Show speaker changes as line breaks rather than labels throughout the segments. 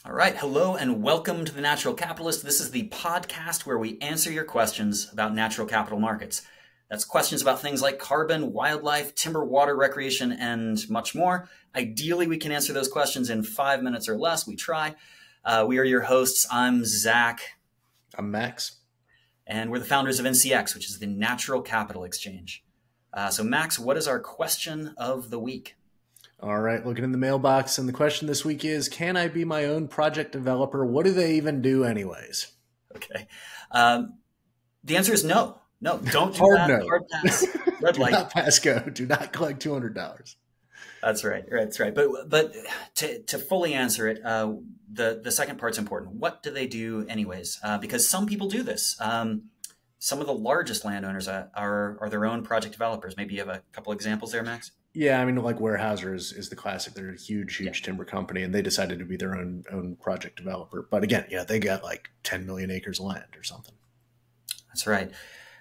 All right. Hello and welcome to The Natural Capitalist. This is the podcast where we answer your questions about natural capital markets. That's questions about things like carbon, wildlife, timber, water, recreation, and much more. Ideally, we can answer those questions in 5 minutes or less. We try. We are your hosts. I'm Zach.
I'm Max.
And we're the founders of NCX, which is the Natural Capital Exchange. So, Max, what is our question of the week?
All right, looking in the mailbox, and the question this week is, can I be my own project developer? What do they even do anyways?
Okay. The answer is no. No, don't do
Hard
that.
no.
Hard pass. Red
Do
light.
not pass go. Do not collect $200.
That's right. That's right. But to fully answer it, the second part's important. What do they do anyways? Because some people do this. Some of the largest landowners are their own project developers. Maybe you have a couple examples there, Max?
Yeah, I mean, like Weyerhaeuser is the classic. They're a huge timber company, and they decided to be their own project developer. But again, yeah, they got like 10 million acres of land or something.
That's right.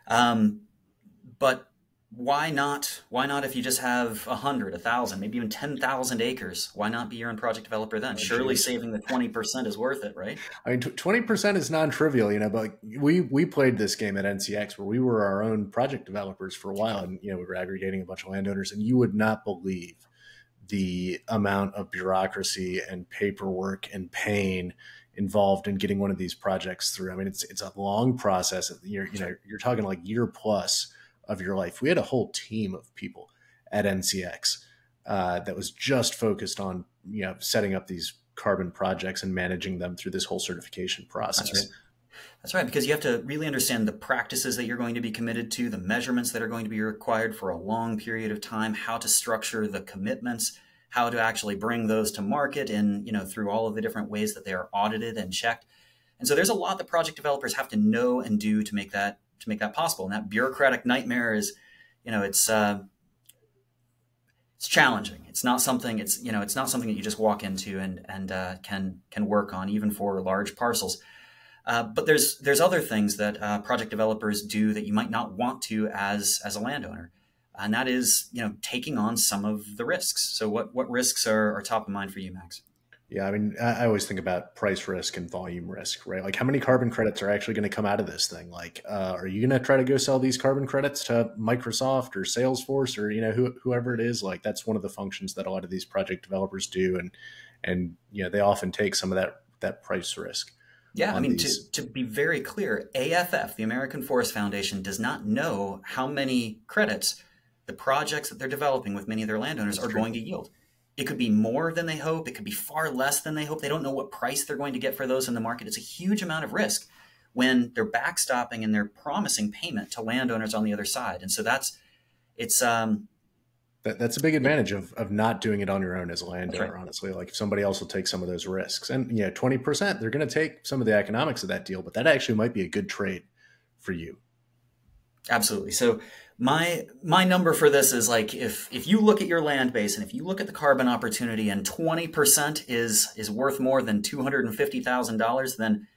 But why not? Why not if you just have 100, 1,000, maybe even 10,000 acres? Why not be your own project developer then? Surely saving the 20% is worth it, right?
I mean, 20% is non-trivial, but we played this game at NCX where we were our own project developers for a while, and we were aggregating a bunch of landowners, and you would not believe the amount of bureaucracy and paperwork and pain involved in getting one of these projects through. I mean, it's a long process. You're talking like year plus of your life. We had a whole team of people at NCX that was just focused on setting up these carbon projects and managing them through this whole certification process.
That's right. That's right, because you have to really understand the practices that you're going to be committed to, the measurements that are going to be required for a long period of time, how to structure the commitments, how to actually bring those to market, and through all of the different ways that they are audited and checked. And so there's a lot that project developers have to know and do to make that possible. And that bureaucratic nightmare is, it's challenging. It's not something that you just walk into and can work on, even for large parcels. But there's other things that project developers do that you might not want to as a landowner, and that is taking on some of the risks. So what risks are top of mind for you, Max?
Yeah, I mean, I always think about price risk and volume risk, right? Like, how many carbon credits are actually going to come out of this thing? Like, are you going to try to go sell these carbon credits to Microsoft or Salesforce or whoever it is? Like, that's one of the functions that a lot of these project developers do, and they often take some of that price risk.
Yeah, I mean, to be very clear, AFF, the American Forest Foundation, does not know how many credits the projects that they're developing with many of their landowners are going to yield. It could be more than they hope. It could be far less than they hope. They don't know what price they're going to get for those in the market. It's a huge amount of risk when they're backstopping and they're promising payment to landowners on the other side. And so that's a
big advantage of not doing it on your own as a landowner,
right.
Honestly. Like, if somebody else will take some of those risks, and 20%, they're going to take some of the economics of that deal, but that actually might be a good trade for you.
Absolutely. So my number for this is, like, if you look at your land base and if you look at the carbon opportunity and 20% is worth more than $250,000, then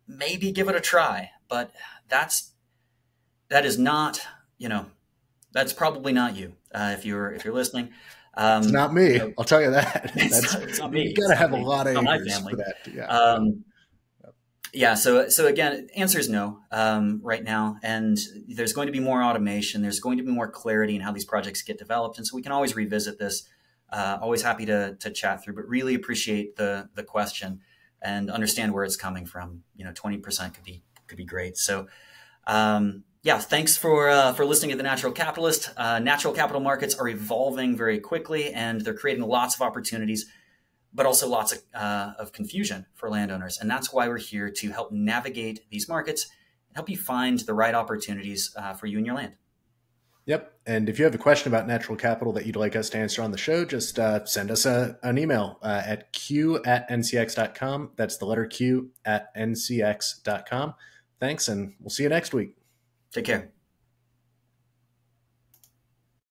maybe give it a try. But that is not, that's probably not you. If you're listening,
it's not me. I'll tell you that.
It's not me.
You got to have a lot of acres for that. Yeah.
Yeah. So again, answer is no right now. And there's going to be more automation. There's going to be more clarity in how these projects get developed. And so we can always revisit this. Always happy to chat through, but really appreciate the question and understand where it's coming from. 20% could be great. So yeah, thanks for listening to The Natural Capitalist. Natural capital markets are evolving very quickly, and they're creating lots of opportunities, but also lots of confusion for landowners. And that's why we're here to help navigate these markets and help you find the right opportunities for you and your land.
Yep. And if you have a question about natural capital that you'd like us to answer on the show, just send us an email at q@ncx.com. That's the letter Q @ncx.com. Thanks, and we'll see you next week.
Take care.